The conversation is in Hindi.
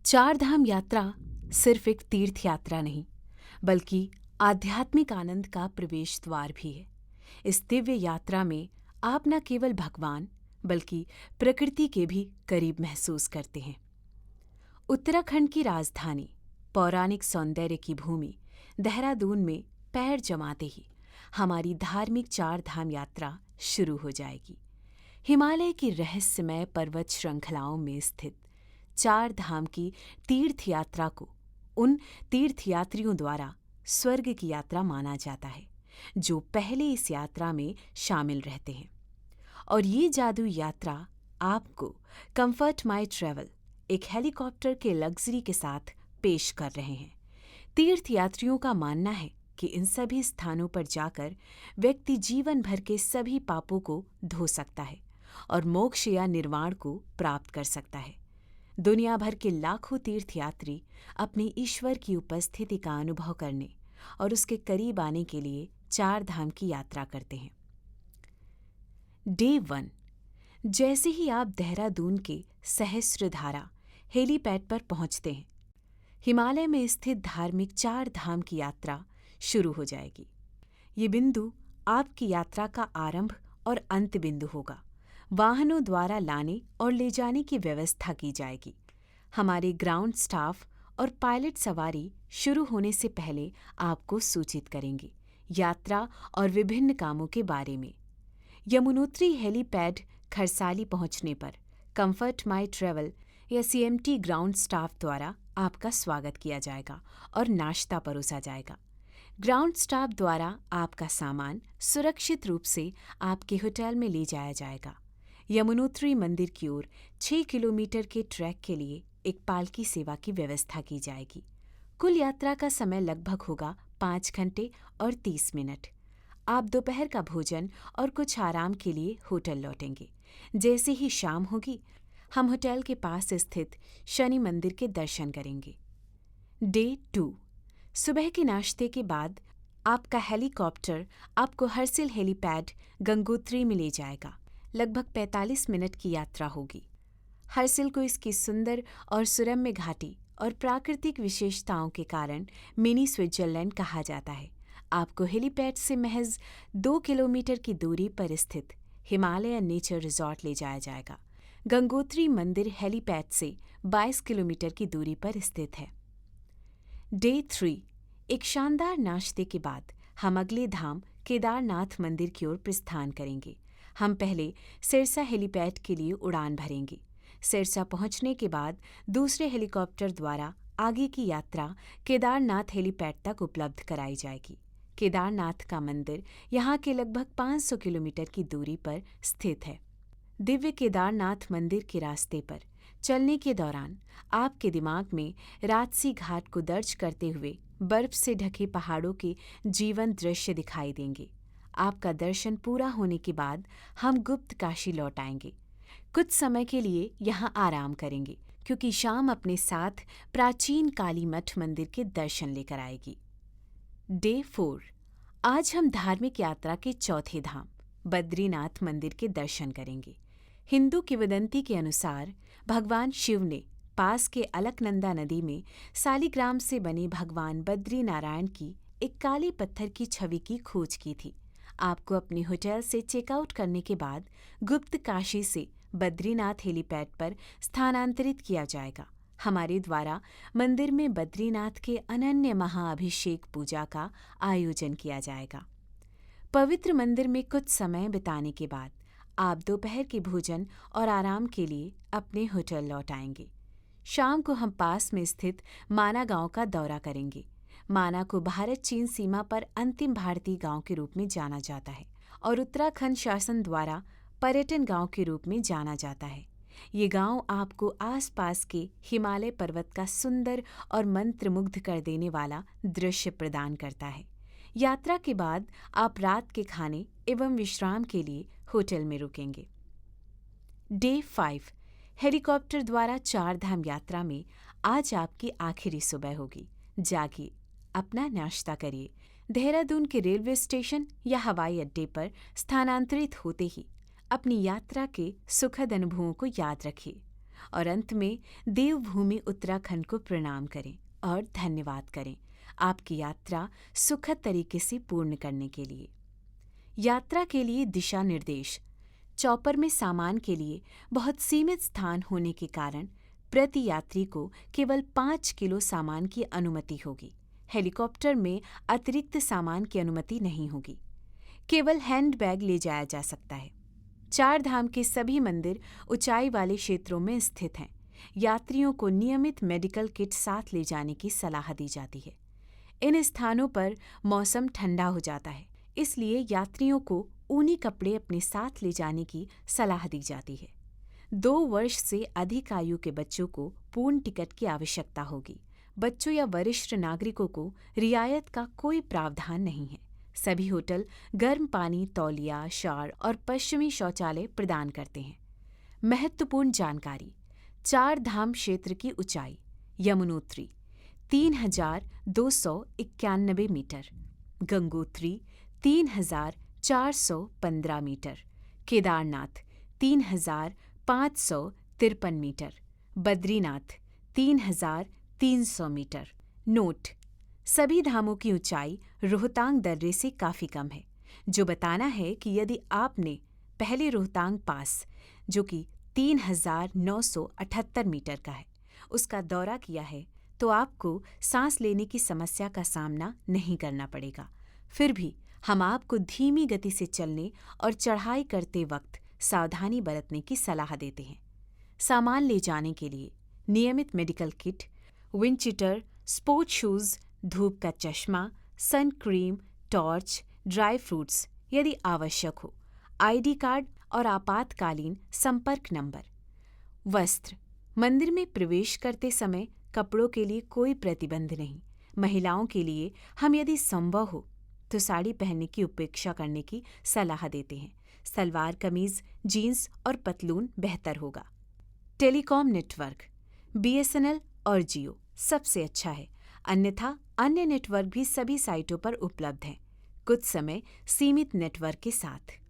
चार धाम यात्रा सिर्फ एक तीर्थ यात्रा नहीं, बल्कि आध्यात्मिक आनंद का प्रवेश द्वार भी है। इस दिव्य यात्रा में आप न केवल भगवान, बल्कि प्रकृति के भी करीब महसूस करते हैं। उत्तराखंड की राजधानी, पौराणिक सौंदर्य की भूमि देहरादून में पैर जमाते ही हमारी धार्मिक चार धाम यात्रा शुरू हो जाएगी। हिमालय की रहस्यमय पर्वत श्रृंखलाओं में स्थित चार धाम की तीर्थ यात्रा को उन तीर्थयात्रियों द्वारा स्वर्ग की यात्रा माना जाता है जो पहले इस यात्रा में शामिल रहते हैं। और ये जादू यात्रा आपको कंफर्ट माई ट्रैवल एक हेलीकॉप्टर के लग्जरी के साथ पेश कर रहे हैं। तीर्थयात्रियों का मानना है कि इन सभी स्थानों पर जाकर व्यक्ति जीवन भर के सभी पापों को धो सकता है और मोक्ष या निर्वाण को प्राप्त कर सकता है। दुनिया भर के लाखों तीर्थयात्री अपने ईश्वर की उपस्थिति का अनुभव करने और उसके करीब आने के लिए चार धाम की यात्रा करते हैं। डे 1। जैसे ही आप देहरादून के सहस्त्रधारा हेलीपैड पर पहुंचते हैं, हिमालय में स्थित धार्मिक चार धाम की यात्रा शुरू हो जाएगी। ये बिंदु आपकी यात्रा का आरंभ और अंत बिंदु होगा। वाहनों द्वारा लाने और ले जाने की व्यवस्था की जाएगी। हमारे ग्राउंड स्टाफ और पायलट सवारी शुरू होने से पहले आपको सूचित करेंगे यात्रा और विभिन्न कामों के बारे में। यमुनोत्री हेलीपैड खरसाली पहुंचने पर कंफर्ट माई ट्रैवल या CMT ग्राउंड स्टाफ द्वारा आपका स्वागत किया जाएगा और नाश्ता परोसा जाएगा। ग्राउंड स्टाफ द्वारा आपका सामान सुरक्षित रूप से आपके होटल में ले जाया जाएगा। यमुनोत्री मंदिर की ओर 6 किलोमीटर के ट्रैक के लिए एक पालकी सेवा की व्यवस्था की जाएगी। कुल यात्रा का समय लगभग होगा 5 घंटे और 30 मिनट। आप दोपहर का भोजन और कुछ आराम के लिए होटल लौटेंगे। जैसे ही शाम होगी, हम होटल के पास स्थित शनि मंदिर के दर्शन करेंगे। डे 2। सुबह के नाश्ते के बाद आपका हेलीकॉप्टर आपको हरसिल हेलीपैड गंगोत्री में ले जाएगा। लगभग 45 मिनट की यात्रा होगी। हरसिल को इसकी सुंदर और सुरम्य घाटी और प्राकृतिक विशेषताओं के कारण मिनी स्विट्जरलैंड कहा जाता है। आपको हेलीपैड से महज 2 किलोमीटर की दूरी पर स्थित हिमालय नेचर रिजॉर्ट ले जाया जाएगा। गंगोत्री मंदिर हेलीपैड से 22 किलोमीटर की दूरी पर स्थित है। डे 3। एक शानदार नाश्ते के बाद हम अगले धाम केदारनाथ मंदिर की ओर प्रस्थान करेंगे। हम पहले सिरसा हेलीपैड के लिए उड़ान भरेंगे। सिरसा पहुंचने के बाद दूसरे हेलीकॉप्टर द्वारा आगे की यात्रा केदारनाथ हेलीपैड तक उपलब्ध कराई जाएगी। केदारनाथ का मंदिर यहाँ के लगभग 500 किलोमीटर की दूरी पर स्थित है। दिव्य केदारनाथ मंदिर के रास्ते पर चलने के दौरान आपके दिमाग में राजसी घाट को दर्ज करते हुए बर्फ से ढके पहाड़ों के जीवंत दृश्य दिखाई देंगे। आपका दर्शन पूरा होने के बाद हम गुप्त काशी लौट आएंगे। कुछ समय के लिए यहाँ आराम करेंगे, क्योंकि शाम अपने साथ प्राचीन काली मठ मंदिर के दर्शन लेकर आएगी। डे 4। आज हम धार्मिक यात्रा के चौथे धाम बद्रीनाथ मंदिर के दर्शन करेंगे। हिंदू किंवदंती के अनुसार भगवान शिव ने पास के अलकनंदा नदी में सालिग्राम से बने भगवान बद्री नारायण की एक काले पत्थर की छवि की खोज की थी। आपको अपने होटल से चेकआउट करने के बाद गुप्त काशी से बद्रीनाथ हेलीपैड पर स्थानांतरित किया जाएगा। हमारे द्वारा मंदिर में बद्रीनाथ के अनन्य महाअभिषेक पूजा का आयोजन किया जाएगा। पवित्र मंदिर में कुछ समय बिताने के बाद आप दोपहर के भोजन और आराम के लिए अपने होटल लौट आएंगे। शाम को हम पास में स्थित माना गांव का दौरा करेंगे। माना को भारत चीन सीमा पर अंतिम भारतीय गांव के रूप में जाना जाता है और उत्तराखंड शासन द्वारा पर्यटन गांव के रूप में जाना जाता है। ये गांव आपको आसपास के हिमालय पर्वत का सुंदर और मंत्रमुग्ध कर देने वाला दृश्य प्रदान करता है। यात्रा के बाद आप रात के खाने एवं विश्राम के लिए होटल में रुकेंगे। डे 5। हेलीकॉप्टर द्वारा चार धाम यात्रा में आज आपकी आखिरी सुबह होगी। जागिए, अपना नाश्ता करिए। देहरादून के रेलवे स्टेशन या हवाई अड्डे पर स्थानांतरित होते ही अपनी यात्रा के सुखद अनुभवों को याद रखिए और अंत में देवभूमि उत्तराखंड को प्रणाम करें और धन्यवाद करें आपकी यात्रा सुखद तरीके से पूर्ण करने के लिए। यात्रा के लिए दिशा निर्देश। चॉपर में सामान के लिए बहुत सीमित स्थान होने के कारण प्रति यात्री को केवल 5 किलो सामान की अनुमति होगी। हेलीकॉप्टर में अतिरिक्त सामान की अनुमति नहीं होगी। केवल हैंडबैग ले जाया जा सकता है। 4 धाम के सभी मंदिर ऊंचाई वाले क्षेत्रों में स्थित हैं। यात्रियों को नियमित मेडिकल किट साथ ले जाने की सलाह दी जाती है। इन स्थानों पर मौसम ठंडा हो जाता है, इसलिए यात्रियों को ऊनी कपड़े अपने साथ ले जाने की सलाह दी जाती है। 2 वर्ष से अधिक आयु के बच्चों को पूर्ण टिकट की आवश्यकता होगी। बच्चों या वरिष्ठ नागरिकों को रियायत का कोई प्रावधान नहीं है। सभी होटल गर्म पानी, तौलिया, शावर और पश्चिमी शौचालय प्रदान करते हैं। महत्वपूर्ण जानकारी। 4 धाम क्षेत्र की ऊंचाई। Yamunotri 3291 metre, Gangotri 3415 metre, Kedarnath 3553 metre, Badrinath 3300 metre. Note: सभी धामों की ऊंचाई रोहतांग दर्रे से काफ़ी कम है, जो बताना है कि यदि आपने पहले रोहतांग पास, जो कि 3978 मीटर का है, उसका दौरा किया है तो आपको सांस लेने की समस्या का सामना नहीं करना पड़ेगा। फिर भी हम आपको धीमी गति से चलने और चढ़ाई करते वक्त सावधानी बरतने की सलाह देते हैं। सामान ले जाने के लिए नियमित medical kit, wind cheater, sports shoes, धूप का चश्मा, sun cream, torch, dry fruits यदि आवश्यक हो, आईडी कार्ड और आपातकालीन संपर्क नंबर। वस्त्र। मंदिर में प्रवेश करते समय कपड़ों के लिए कोई प्रतिबंध नहीं। महिलाओं के लिए हम यदि संभव हो तो साड़ी पहनने की उपेक्षा करने की सलाह देते हैं। सलवार कमीज, जीन्स और पतलून बेहतर होगा। Telecom network. BSNL और जियो सबसे अच्छा है, अन्यथा अन्य नेटवर्क भी सभी साइटों पर उपलब्ध हैं, कुछ समय सीमित नेटवर्क के साथ।